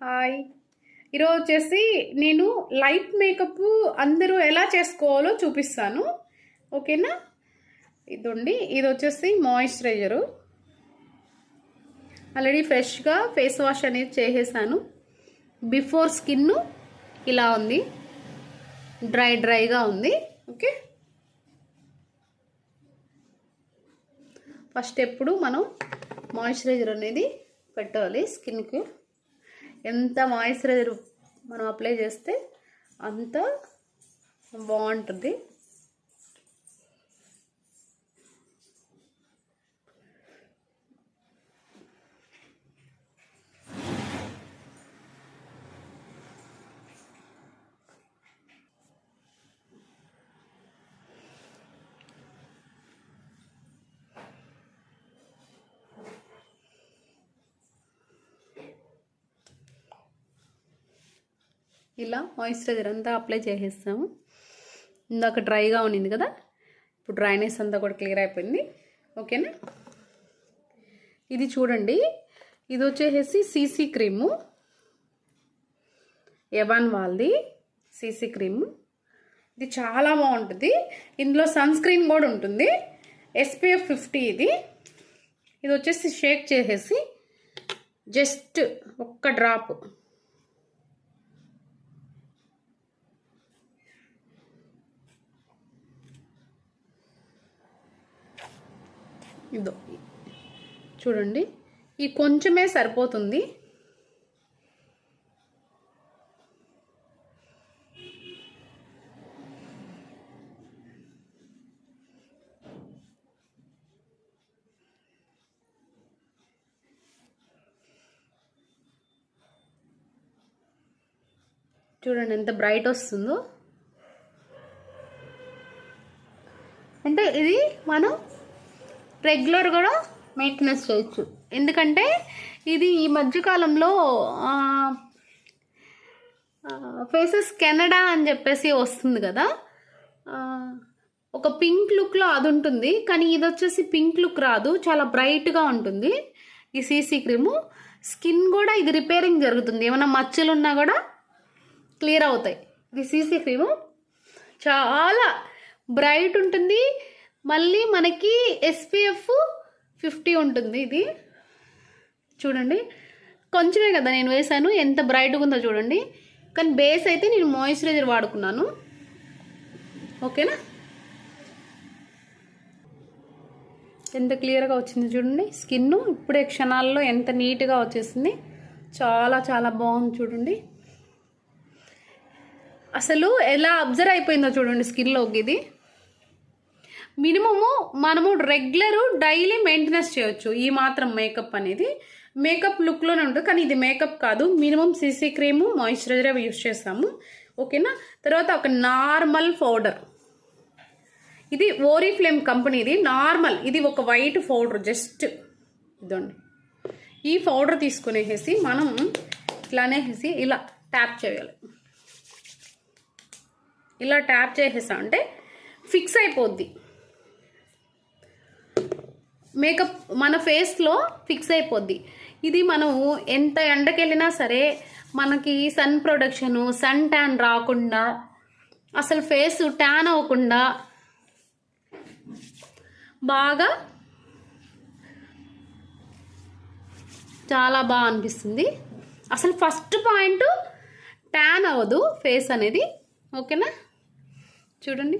Hi. ఈరోజు వచ్చేసి నేను లైట్ మేకప్ అందరూ ఎలా చేసుకోవాలో చూపిస్తాను. ఓకేనా? ఇది వచ్చేసి మాయిశ్చరైజరు. ఆల్రెడీ ఫ్రెష్గా ఫేస్ వాష్ అనేది చేసేసాను. బిఫోర్ స్కిన్ ఇలా ఉంది, డ్రైగా ఉంది. ఓకే, ఫస్ట్ ఎప్పుడు మనం మాయిశ్చరైజర్ అనేది పెట్టాలి స్కిన్కి. ఎంత మాయిశ్చరైజర్ మనం అప్లై చేస్తే అంత బాగుంటుంది. ఇలా మాయిశ్చరైజర్ అంతా అప్లై చేసేస్తాము. ఇందాక డ్రైగా ఉన్నింది కదా, ఇప్పుడు డ్రైనెస్ అంతా కూడా క్లియర్ అయిపోయింది. ఓకేనా? ఇది చూడండి, ఇది వచ్చేసి సీసీ క్రీము, ఎవాన్ వాళ్ళది సీసీ క్రీము. ఇది చాలా బాగుంటుంది. ఇందులో సన్ స్క్రీన్ కూడా ఉంటుంది, SPF 50. ఇది వచ్చేసి షేక్ చేసేసి జస్ట్ ఒక్క డ్రాప్ ఇదో చూడండి, ఈ కొంచెమే సరిపోతుంది. చూడండి ఎంత బ్రైట్ వస్తుందో. అంటే ఇది మనం రెగ్యులర్ కూడా మెయింటెనెన్స్ చేయొచ్చు. ఎందుకంటే ఇది ఈ మధ్యకాలంలో ఫేసెస్ కెనడా అని చెప్పేసి వస్తుంది కదా, ఒక పింక్ లుక్లో అది ఉంటుంది. కానీ ఇది వచ్చేసి పింక్ లుక్ రాదు, చాలా బ్రైట్గా ఉంటుంది ఈ సీసీ క్రీము. స్కిన్ కూడా ఇది రిపేరింగ్ జరుగుతుంది, ఏమైనా మచ్చలు ఉన్నా కూడా క్లియర్ అవుతాయి. ఇది సీసీ క్రీము చాలా బ్రైట్ ఉంటుంది. మళ్ళీ మనకి SPF 50 ఉంటుంది. ఇది చూడండి, కొంచెమే కదా నేను వేసాను, ఎంత బ్రైట్గా ఉందో చూడండి. కానీ బేస్ అయితే నేను మాయిశ్చరైజర్ వాడుకున్నాను. ఓకేనా? ఎంత క్లియర్గా వచ్చింది చూడండి స్కిన్. ఇప్పుడే క్షణాల్లో ఎంత నీట్గా వచ్చేసింది. చాలా చాలా బాగుంది చూడండి. అసలు ఎలా అబ్జర్వ్ అయిపోయిందో చూడండి స్కిన్లోకి. ఇది మినిమము మనము రెగ్యులర్ డైలీ మెయింటెనెన్స్ చేయొచ్చు. ఈ మాత్రం మేకప్ అనేది మేకప్ లుక్లోనే ఉంటుంది, కానీ ఇది మేకప్ కాదు. Minimum CC cream, moisturiser use చేస్తాము. ఓకేనా? తర్వాత ఒక నార్మల్ పౌడర్, ఇది ఓరిఫ్లేమ్ కంపెనీది నార్మల్. ఇది ఒక వైట్ పౌడర్, జస్ట్ ఇదండి. ఈ పౌడర్ తీసుకునేసి మనం ఇట్లానే ఇలా ట్యాప్ చేయాలి. ఇలా ట్యాప్ చేసేసాం అంటే ఫిక్స్ అయిపోద్ది మేకప్, మన ఫేస్లో ఫిక్స్ అయిపోద్ది. ఇది మనము ఎంత ఎండకెళ్ళినా సరే మనకి సన్ ప్రొడక్షను, సన్ ట్యాన్ రాకుండా, అసలు ఫేస్ ట్యాన్ అవ్వకుండా బాగా చాలా బాగా అనిపిస్తుంది. అసలు ఫస్ట్ పాయింట్ ట్యాన్ అవ్వదు ఫేస్ అనేది. ఓకేనా? చూడండి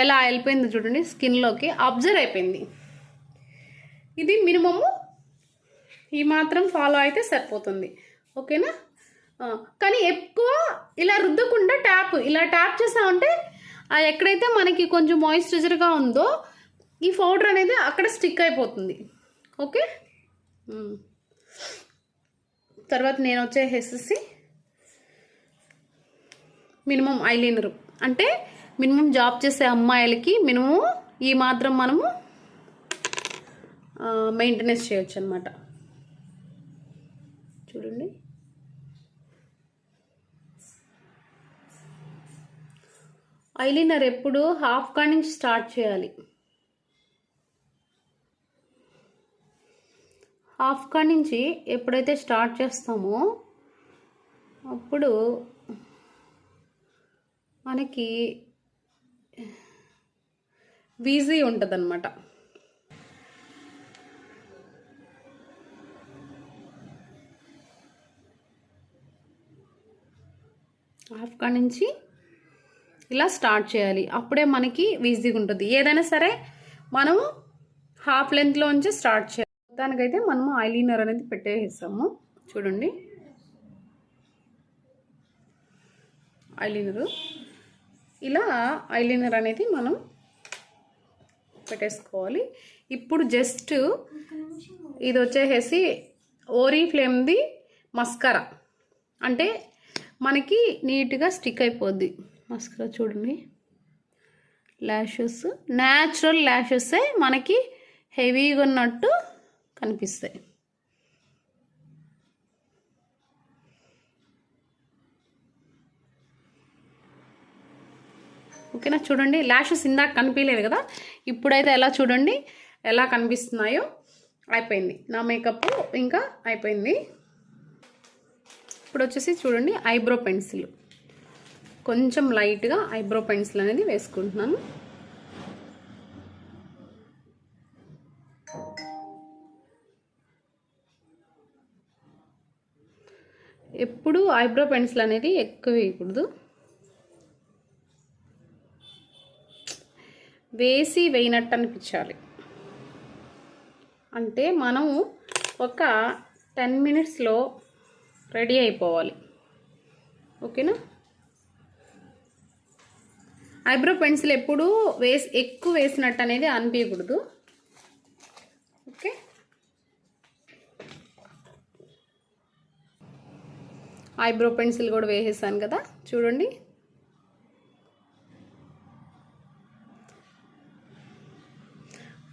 ఎలా వెళ్ళిపోయిందో చూడండి, స్కిన్లోకి అబ్జర్వ్ అయిపోయింది. ఇది మినిమము ఈ మాత్రం ఫాలో అయితే సరిపోతుంది. ఓకేనా? కానీ ఎక్కువ ఇలా రుద్దకుండా ఇలా ట్యాప్ చేసామంటే ఎక్కడైతే మనకి కొంచెం మాయిశ్చరైజర్గా ఉందో ఈ పౌడర్ అనేది అక్కడ స్టిక్ అయిపోతుంది. ఓకే, తర్వాత నేను వచ్చేసేసి మినిమం ఐలైనరు, అంటే మినిమం జాబ్ చేసే అమ్మాయిలకి మినిమం ఈ మాత్రం మనము మెయింటెనెన్స్ చేయొచ్చు అనమాట. చూడండి, ఐలైనర్ ఎప్పుడు హాఫ్ కాడ నుంచి స్టార్ట్ చేయాలి. హాఫ్ కాడ నుంచి ఎప్పుడైతే స్టార్ట్ చేస్తామో అప్పుడు మనకి ఈజీ ఉంటుంది అన్నమాట. హాఫ్ కాడ నుంచి ఇలా స్టార్ట్ చేయాలి, అప్పుడే మనకి ఈజీగా ఉంటుంది. ఏదైనా సరే మనము హాఫ్ లెంత్లోంచి స్టార్ట్ చేయాలి. దానికైతే మనము ఐలైనర్ అనేది పెట్టేసాము. చూడండి, ఐలైనరు ఇలా ఐలైనర్ అనేది మనం పెట్టేసుకోవాలి. ఇప్పుడు జస్ట్ ఇది వచ్చేసి ఓరిఫ్లేమ్ది మస్కరా, అంటే మనకి నీట్గా స్టిక్ అయిపోద్ది మస్కరా. చూడండి, ల్యాషెస్ న్యాచురల్ ల్యాషెసే మనకి హెవీగా ఉన్నట్టు కనిపిస్తాయి. ఓకేనా? చూడండి, ల్యాషెస్ ఇందాక కనిపించలేదు కదా, ఇప్పుడైతే ఎలా చూడండి ఎలా కనిపిస్తున్నాయో. అయిపోయింది నా మేకప్, ఇంకా అయిపోయింది. ఇప్పుడు వచ్చేసి చూడండి, ఐబ్రో పెన్సిల్ కొంచెం లైట్గా ఐబ్రో పెన్సిల్ అనేది వేసుకుంటున్నాను. ఎప్పుడు ఐబ్రో పెన్సిల్ అనేది ఎక్కువ వేయకూడదు, వేయనట్టు అనిపించాలి. అంటే మనము ఒక 10 మినిట్స్లో రెడీ అయిపోవాలి. ఓకేనా? ఐబ్రో పెన్సిల్ ఎప్పుడు ఎక్కువ వేసినట్టు అనేది అనిపించకూడదు. ఓకే, ఐబ్రో పెన్సిల్ కూడా వేసేసాను కదా, చూడండి.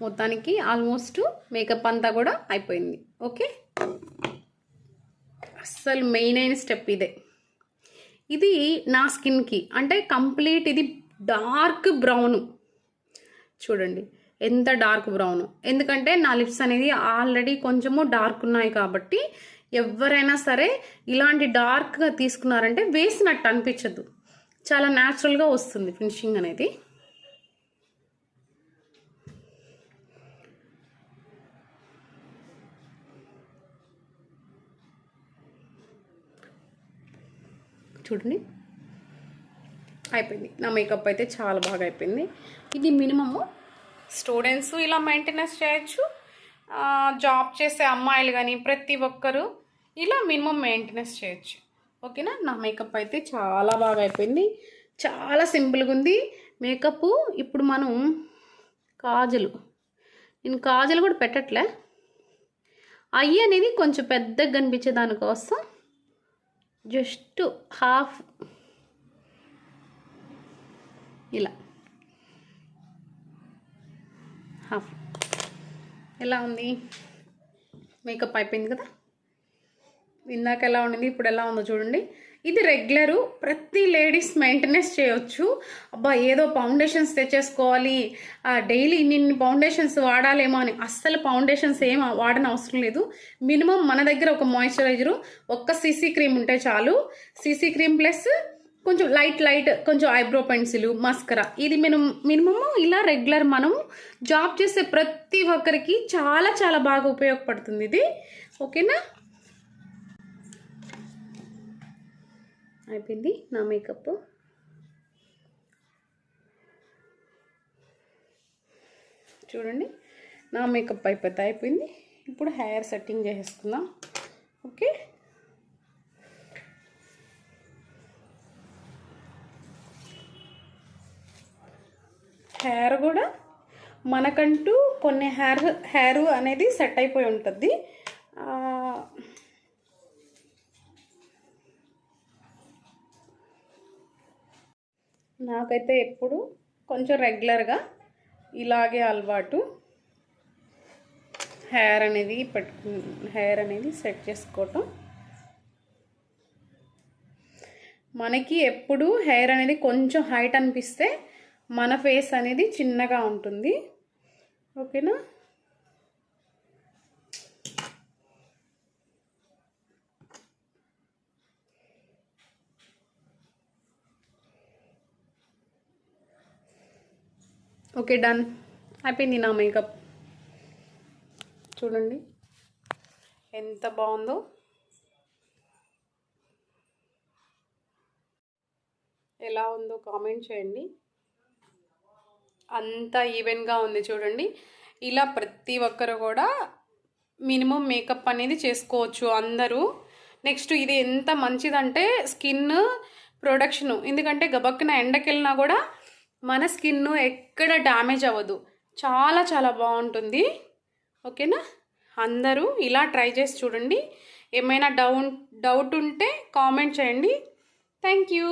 మొత్తానికి ఆల్మోస్ట్ మేకప్ అంతా కూడా అయిపోయింది. ఓకే, అస్సలు మెయిన్ అయిన స్టెప్ ఇదే. ఇది నా స్కిన్కి అంటే కంప్లీట్ ఇది డార్క్ బ్రౌన్. చూడండి ఎంత డార్క్ బ్రౌన్, ఎందుకంటే నా లిప్స్ అనేది ఆల్రెడీ కొంచెము డార్క్ ఉన్నాయి కాబట్టి ఎవరైనా సరే ఇలాంటి డార్క్గా తీసుకున్నారంటే వేసినట్టు అనిపించదు, చాలా న్యాచురల్గా వస్తుంది ఫినిషింగ్ అనేది. చూడండి, అయిపోయింది నా మేకప్ అయితే చాలా బాగా అయిపోయింది. ఇది మినిమము స్టూడెంట్స్ ఇలా మెయింటెనెన్స్ చేయొచ్చు, జాబ్ చేసే అమ్మాయిలు కానీ ప్రతి ఒక్కరూ ఇలా మినిమం మెయింటెనెన్స్ చేయొచ్చు. ఓకేనా? నా మేకప్ అయితే చాలా బాగా అయిపోయింది, చాలా సింపుల్గా ఉంది మేకప్. ఇప్పుడు మనం నేను కాజలు కూడా పెట్టట్లే, అయ్యి అనేది కొంచెం పెద్దగా కనిపించే దానికోసం జస్ట్ హాఫ్ ఇలా హాఫ్. ఎలా ఉంది మేకప్? అయిపోయింది కదా. ఇందాక ఎలా ఉండింది, ఇప్పుడు ఎలా ఉందో చూడండి. ఇది రెగ్యులరు ప్రతి లేడీస్ మెయింటెనెన్స్ చేయొచ్చు. అబ్బా ఏదో ఫౌండేషన్స్ తెచ్చేసుకోవాలి, డైలీ ఇన్ని ఫౌండేషన్స్ వాడాలేమో అని అస్సలు ఫౌండేషన్స్ ఏం వాడని అవసరం లేదు. మినిమం మన దగ్గర ఒక మాయిశ్చరైజరు, ఒక్క సీసీ క్రీమ్ ఉంటే చాలు. సీసీ క్రీమ్ ప్లస్ కొంచెం లైట్ కొంచెం ఐబ్రో పెన్సిల్, మస్కరా. ఇది మినిమము ఇలా రెగ్యులర్ మనం జాబ్ చేసే ప్రతి ఒక్కరికి చాలా చాలా బాగా ఉపయోగపడుతుంది ఇది. ఓకేనా? అయిపోయింది నా మేకప్. చూడండి, నా మేకప్ అయిపోయింది. ఇప్పుడు హెయిర్ సెట్టింగ్ చేసేసుకుందాం. ఓకే, హెయిర్ కూడా మనకంటూ కొన్ని హెయిర్ అనేది సెట్ అయిపోయి ఉంటుంది. నాకైతే ఎప్పుడు కొంచెం రెగ్యులర్గా ఇలాగే అలవాటు, హెయిర్ అనేది సెట్ చేసుకోవటం. మనకి ఎప్పుడు హెయిర్ అనేది కొంచెం హైట్ అనిపిస్తే మన ఫేస్ అనేది చిన్నగా ఉంటుంది. ఓకేనా? ఓకే డన్, అయిపోయింది నా మేకప్. చూడండి ఎంత బాగుందో. ఎలా ఉందో కామెంట్ చేయండి. అంతా ఈవెన్గా ఉంది చూడండి. ఇలా ప్రతి ఒక్కరు కూడా మినిమం మేకప్ అనేది చేసుకోవచ్చు అందరూ. నెక్స్ట్ ఇది ఎంత మంచిదంటే స్కిన్ ప్రొడక్షను, ఎందుకంటే గబక్కున ఎండకెళ్ళినా కూడా మన స్కిన్ ఎక్కడ డ్యామేజ్ అవ్వదు. చాలా చాలా బాగుంటుంది. ఓకేనా, అందరూ ఇలా ట్రై చేసి చూడండి. ఏమైనా డౌట్ ఉంటే కామెంట్ చేయండి. Thank you.